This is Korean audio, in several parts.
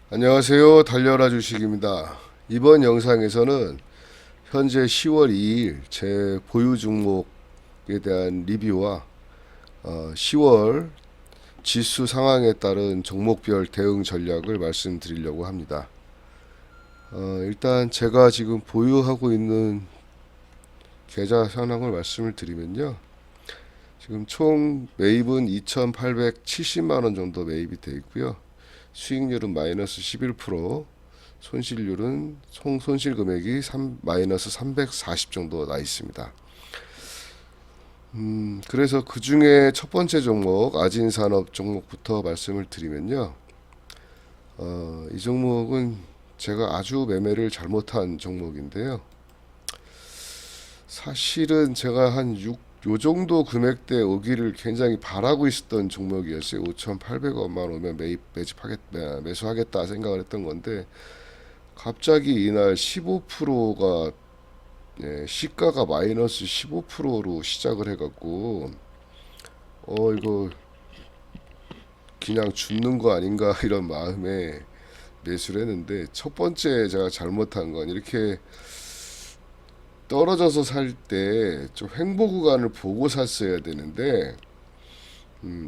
안녕하세요. 달려라 주식입니다. 이번 영상에서는 현재 10월 2일 제 보유 종목에 대한 리뷰와 10월 지수 상황에 따른 종목별 대응 전략을 말씀드리려고 합니다. 일단 제가 지금 보유하고 있는 계좌 현황을 말씀을 드리면요. 지금 총 매입은 2,870만원 정도 매입이 되어 있고요. 수익률은 마이너스 11%, 손실률은 총 손실 금액이 마이너스 340 정도 나 있습니다. 그래서 그 중에 첫 번째 종목 아진산업 종목부터 말씀을 드리면요. 이 종목은 제가 아주 매매를 잘못한 종목인데요. 사실은 제가 한 요 정도 금액대 오기를 굉장히 바라고 있었던 종목이었어요. 5,800원만 오면 매수하겠다 생각을 했던 건데 갑자기 이날 15%가 시가가 마이너스 15%로 시작을 해갖고 이거 그냥 죽는 거 아닌가 이런 마음에 매수를 했는데 첫 번째 제가 잘못한 건 이렇게 떨어져서 살 때 좀 횡보 구간을 보고 샀어야 되는데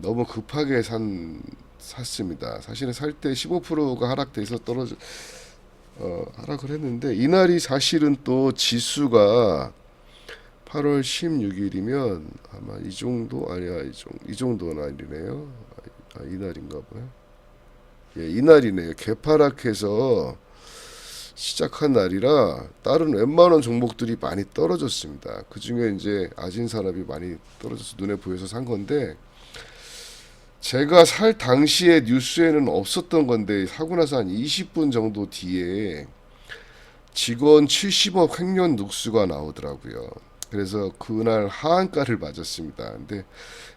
너무 급하게 샀습니다. 사실은 살 때 15%가 하락돼서 하락을 했는데 이날이 사실은 또 지수가 8월 16일이면 아마 이 정도 아니야 이 정도는 아니네요. 이날인가 봐요. 예, 이날이네요. 개파락해서 시작한 날이라 다른 웬만한 종목들이 많이 떨어졌습니다. 그 중에 이제 아진산업이 많이 떨어져서 눈에 보여서 산 건데 제가 살 당시에 뉴스에는 없었던 건데 사고 나서 한 20분 정도 뒤에 직원 70억 횡령 눅수가 나오더라고요. 그래서 그날 하한가를 맞았습니다. 근데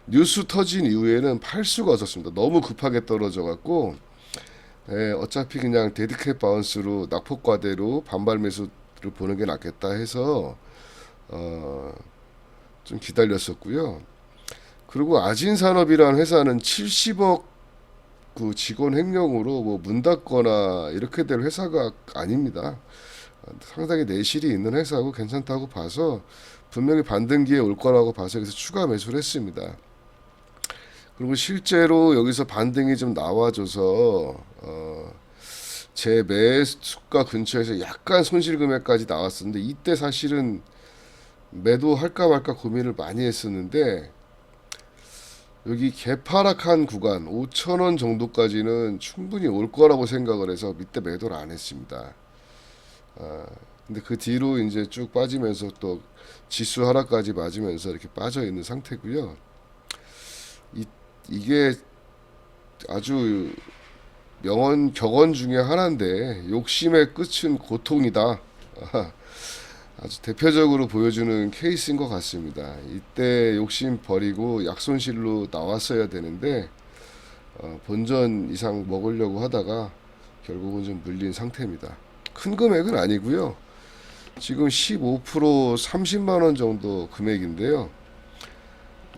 뉴스 터진 이후에는 팔 수가 없었습니다. 너무 급하게 떨어져 갖고 어차피 그냥 데드캣 바운스로 낙폭과대로 반발 매수를 보는 게 낫겠다 해서 좀 기다렸었고요. 그리고 아진산업이라는 회사는 70억 그 직원 횡령으로 뭐 문 닫거나 이렇게 될 회사가 아닙니다. 상당히 내실이 있는 회사고 괜찮다고 봐서 분명히 반등기에 올 거라고 봐서 여기서 추가 매수를 했습니다. 그리고 실제로 여기서 반등이 좀 나와줘서 제 매수가 근처에서 약간 손실 금액까지 나왔었는데 이때 사실은 매도할까 말까 고민을 많이 했었는데 여기 개파락한 구간 5,000원 정도까지는 충분히 올 거라고 생각을 해서 밑에 매도를 안 했습니다. 근데 그 뒤로 이제 쭉 빠지면서 또 지수 하락까지 맞으면서 이렇게 빠져 있는 상태고요. 이게 아주 격언 중에 하나인데 욕심의 끝은 고통이다. 아주 대표적으로 보여주는 케이스인 것 같습니다. 이때 욕심 버리고 약손실로 나왔어야 되는데 본전 이상 먹으려고 하다가 결국은 좀 물린 상태입니다. 큰 금액은 아니고요. 지금 15% 30만 원 정도 금액인데요.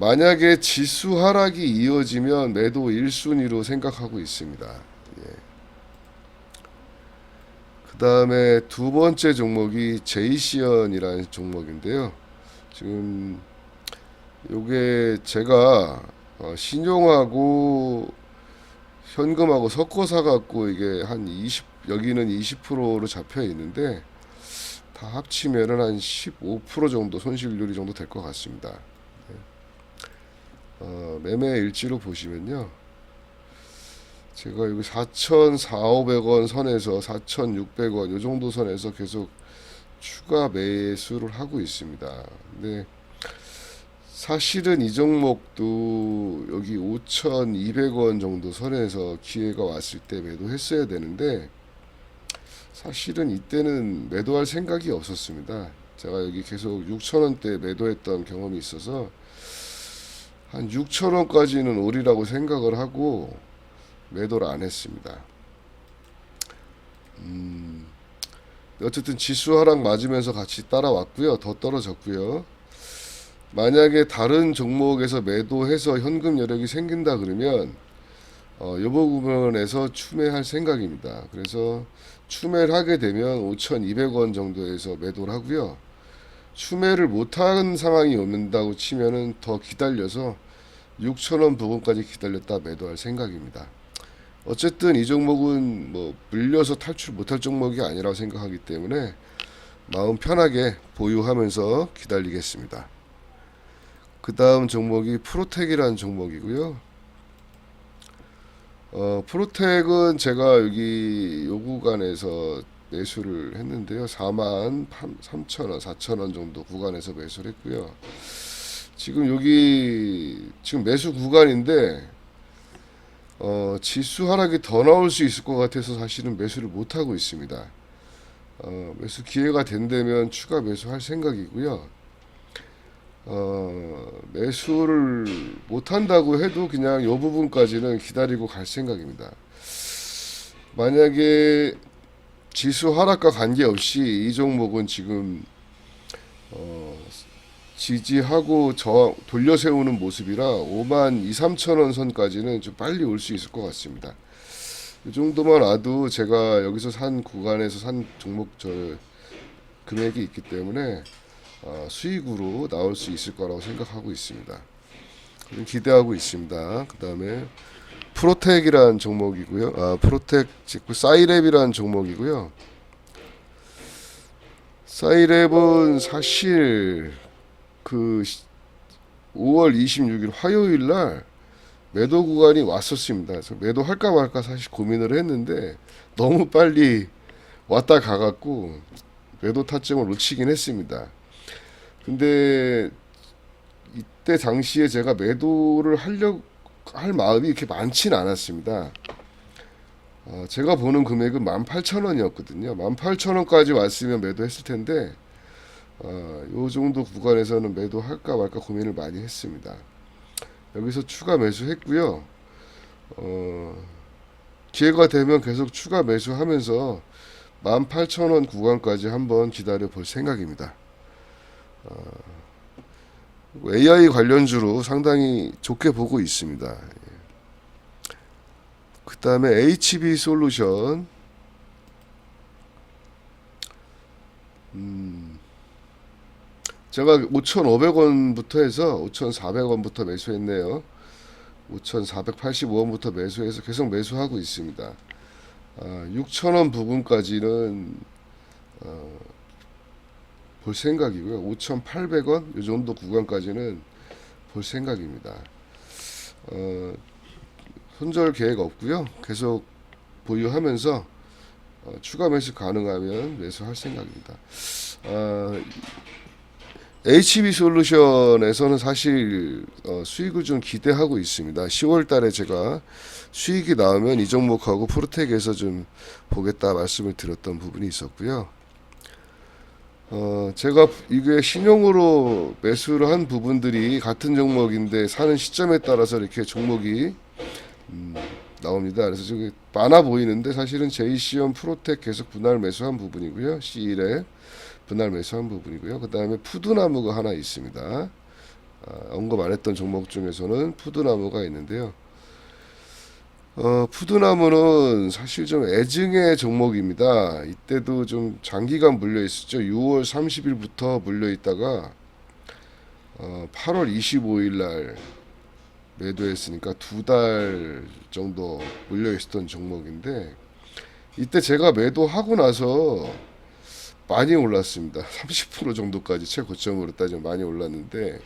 만약에 지수 하락이 이어지면 매도 1순위로 생각하고 있습니다. 예. 그 다음에 두 번째 종목이 제이시언이라는 종목인데요. 지금 요게 제가 신용하고 현금하고 섞어 사갖고 이게 한 20, 여기는 20%로 잡혀 있는데 다 합치면은 한 15% 정도 손실률이 정도 될 것 같습니다. 매매 일지로 보시면요. 제가 여기 4,400원 선에서 4,600원 요 정도 선에서 계속 추가 매수를 하고 있습니다. 근데 사실은 이 종목도 여기 5,200원 정도 선에서 기회가 왔을 때 매도했어야 되는데 사실은 이때는 매도할 생각이 없었습니다. 제가 여기 계속 6,000원대 매도했던 경험이 있어서 한 6,000원까지는 오리라고 생각을 하고 매도를 안 했습니다. 어쨌든 지수 하락 맞으면서 같이 따라왔고요. 더 떨어졌고요. 만약에 다른 종목에서 매도해서 현금 여력이 생긴다 그러면 이 부분에서 추매할 생각입니다. 그래서 추매를 하게 되면 5,200원 정도에서 매도를 하고요. 추매를 못하는 상황이 온다고 치면은 더 기다려서 6,000원 부근까지 기다렸다 매도할 생각입니다. 어쨌든 이 종목은 뭐 물려서 탈출 못할 종목이 아니라고 생각하기 때문에 마음 편하게 보유하면서 기다리겠습니다. 그 다음 종목이 프로텍이라는 종목이고요. 프로텍은 제가 여기 요 구간에서 매수를 했는데요. 43,000원, 4,000원 정도 구간에서 매수를 했고요. 지금 여기 지금 매수 구간인데 지수 하락이 더 나올 수 있을 것 같아서 사실은 매수를 못 하고 있습니다. 매수 기회가 된다면 추가 매수할 생각이고요. 매수를 못 한다고 해도 그냥 이 부분까지는 기다리고 갈 생각입니다. 만약에 지수 하락과 관계없이 이 종목은 지금 지지하고 저항 돌려 세우는 모습이라 5만 2, 3천 원 선까지는 좀 빨리 올 수 있을 것 같습니다. 이 정도만 와도 제가 여기서 산 구간에서 산 종목 저 금액이 있기 때문에 수익으로 나올 수 있을 거라고 생각하고 있습니다. 기대하고 있습니다. 그 다음에 프로텍이라는 종목이고요. 프로텍 직구 사이랩이라는 종목이고요. 사이랩은 사실 그 5월 26일 화요일 날 매도 구간이 왔었습니다. 그래서 매도할까 말까 사실 고민을 했는데 너무 빨리 왔다 가갖고 매도 타점을 놓치긴 했습니다. 근데 이때 당시에 제가 매도를 할 마음이 이렇게 많지는 않았습니다. 제가 보는 금액은 18,000원이었거든요. 18,000원까지 왔으면 매도했을 텐데 요 정도 구간에서는 매도할까 말까 고민을 많이 했습니다. 여기서 추가 매수했고요. 기회가 되면 계속 추가 매수하면서 18,000원 구간까지 한번 기다려 볼 생각입니다. AI 관련주로 상당히 좋게 보고 있습니다. 그 다음에 HB 솔루션. 제가 5,500원부터 해서 5,400원부터 매수했네요. 5,485원부터 매수해서 계속 매수하고 있습니다. 6,000원 부근까지는 볼 생각이고요. 5,800원 이 정도 구간까지는 볼 생각입니다. 손절 계획 없고요. 계속 보유하면서 추가 매수 가능하면 매수할 생각입니다. HB 솔루션에서는 사실 수익을 좀 기대하고 있습니다. 10월 달에 제가 수익이 나오면 이 종목하고 프로텍에서 좀 보겠다 말씀을 드렸던 부분이 있었고요. 제가 이게 신용으로 매수를 한 부분들이 같은 종목인데 사는 시점에 따라서 이렇게 종목이 나옵니다. 그래서 저기 많아 보이는데 사실은 JCM 프로텍 계속 분할 매수한 부분이고요. C1에 분할 매수한 부분이고요. 그 다음에 푸드나무가 하나 있습니다. 언급 안 했던 종목 중에서는 푸드나무가 있는데요. 푸드나무는 사실 좀 애증의 종목입니다. 이때도 좀 장기간 물려 있었죠. 6월 30일부터 물려 있다가 8월 25일 날 매도했으니까 2달 정도 물려 있었던 종목인데 이때 제가 매도하고 나서 많이 올랐습니다. 30% 정도까지 최고점으로 따지면 많이 올랐는데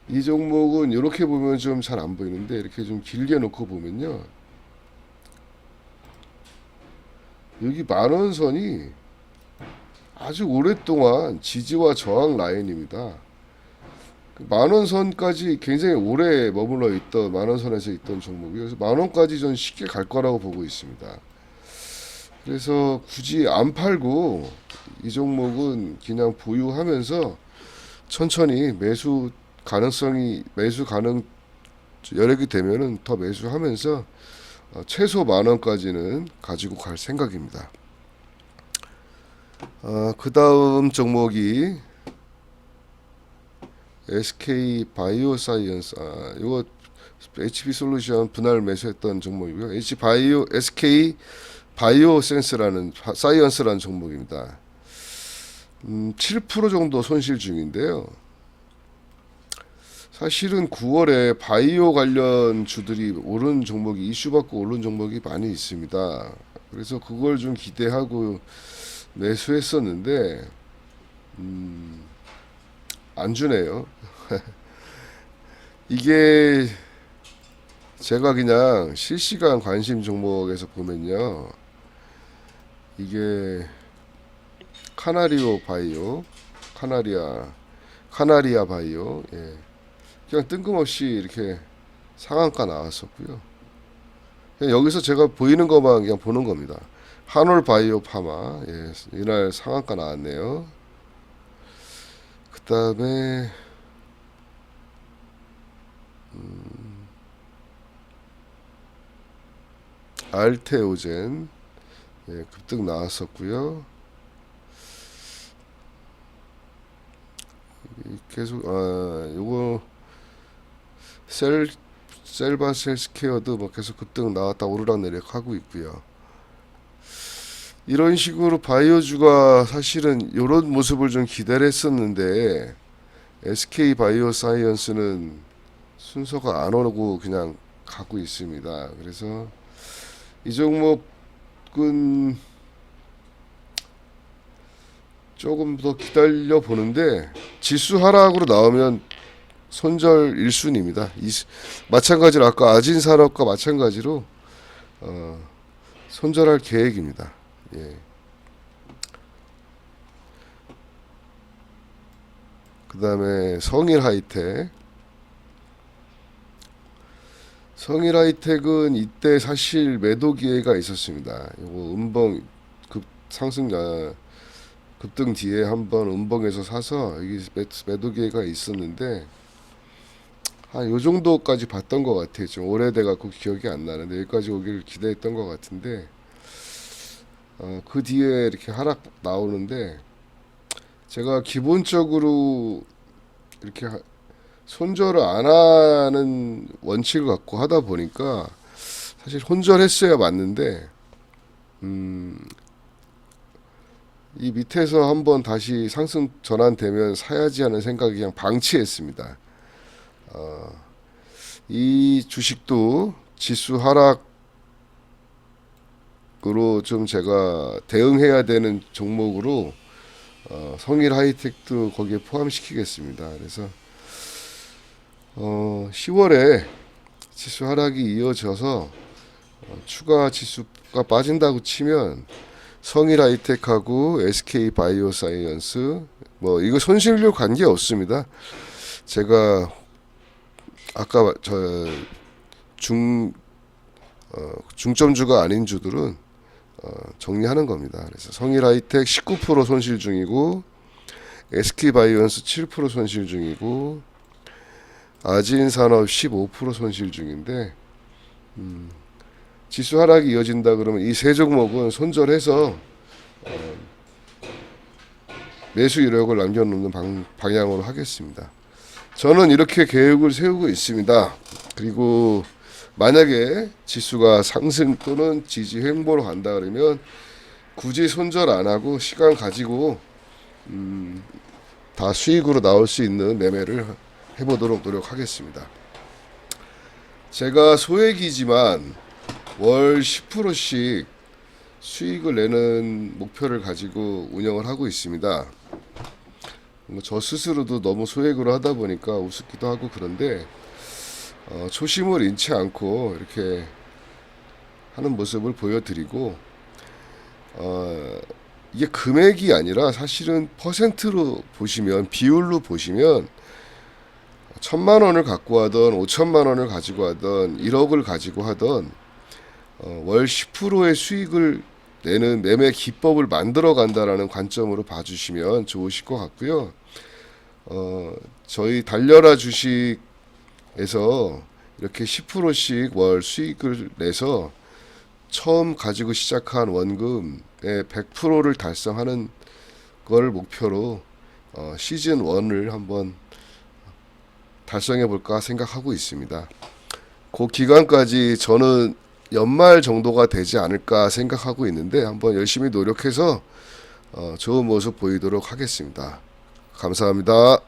이 종목은 이렇게 보면 좀 잘 안 보이는데 이렇게 좀 길게 놓고 보면요. 여기 만원 선이 아주 오랫동안 지지와 저항 라인입니다. 만원 선까지 굉장히 오래 머물러 있던 만원 선에서 있던 종목이 그래서 만원까지 전 쉽게 갈 거라고 보고 있습니다. 그래서 굳이 안 팔고 이 종목은 그냥 보유하면서 천천히 매수 가능 여력이 되면은 더 매수하면서 최소 만원까지는 가지고 갈 생각입니다. 그 다음 종목이 SK 바이오사이언스. 이거 HP 솔루션 분할 매수했던 종목이고요. SK 바이오센스라는 사이언스라는 종목입니다. 7% 정도 손실 중인데요. 사실은 9월에 바이오 관련 주들이 오른 종목이 이슈받고 오른 종목이 많이 있습니다. 그래서 그걸 좀 기대하고 매수했었는데 안 주네요. 이게 제가 그냥 실시간 관심 종목에서 보면요, 이게 카나리오 바이오, 카나리아 바이오, 예. 그냥 뜬금없이 이렇게 상한가 나왔었고요. 그냥 여기서 제가 보이는 것만 그냥 보는 겁니다. 한올 바이오 파마, 예, 이날 상한가 나왔네요. 그 다음에 알테오젠, 예, 급등 나왔었고요. 계속 요거 셀바셀스케어도 뭐 계속 급등 나왔다 오르락내리락 하고 있고요. 이런 식으로 바이오주가 사실은 이런 모습을 좀 기대를 했었는데 SK 바이오사이언스는 순서가 안 오고 그냥 가고 있습니다. 그래서 이 종목은 조금 더 기다려 보는데 지수 하락으로 나오면 손절 1순위입니다. 마찬가지로 아까 아진산업과 마찬가지로 손절할 계획입니다. 예. 그 다음에 성일하이텍은 이때 사실 매도 기회가 있었습니다. 이거 음봉 상승 급등 뒤에 한번 음봉에서 사서 여기 매도 기회가 있었는데 요 정도까지 봤던 것 같아요. 좀 오래돼 갖고 기억이 안 나는데 여기까지 오기를 기대했던 것 같은데 그 뒤에 이렇게 하락 나오는데 제가 기본적으로 이렇게 손절을 안 하는 원칙을 갖고 하다 보니까 사실 손절했어야 맞는데 이 밑에서 한번 다시 상승 전환되면 사야지 하는 생각이 그냥 방치했습니다. 이 주식도 지수 하락으로 좀 제가 대응해야 되는 종목으로 성일 하이텍도 거기에 포함시키겠습니다. 그래서 10월에 지수 하락이 이어져서 추가 지수가 빠진다고 치면 성일 하이텍하고 SK 바이오사이언스 뭐 이거 손실료 관계 없습니다. 제가 아까 중점주가 아닌 주들은 정리하는 겁니다. 그래서 성일 하이텍 19% 손실 중이고 SK 바이오언스 7% 손실 중이고 아진산업 15% 손실 중인데 지수 하락이 이어진다 그러면 이 세 종목은 손절해서 매수 이력을 남겨놓는 방향으로 하겠습니다. 저는 이렇게 계획을 세우고 있습니다. 그리고 만약에 지수가 상승 또는 지지 횡보로 간다 그러면 굳이 손절 안 하고 시간 가지고 다 수익으로 나올 수 있는 매매를 해보도록 노력하겠습니다. 제가 소액이지만 월 10%씩 수익을 내는 목표를 가지고 운영을 하고 있습니다. 저 스스로도 너무 소액으로 하다 보니까 우습기도 하고 그런데 초심을 잃지 않고 이렇게 하는 모습을 보여드리고 이게 금액이 아니라 사실은 퍼센트로 보시면 비율로 보시면 1,000만 원을 갖고 하던 5천만 원을 가지고 하던 1억을 가지고 하던 월 10%의 수익을 내는 매매 기법을 만들어 간다라는 관점으로 봐주시면 좋으실 것 같고요. 저희 달려라 주식에서 이렇게 10%씩 월 수익을 내서 처음 가지고 시작한 원금의 100%를 달성하는 걸 목표로 시즌 1을 한번 달성해 볼까 생각하고 있습니다. 그 기간까지 저는 연말 정도가 되지 않을까 생각하고 있는데 한번 열심히 노력해서 좋은 모습 보이도록 하겠습니다. 감사합니다.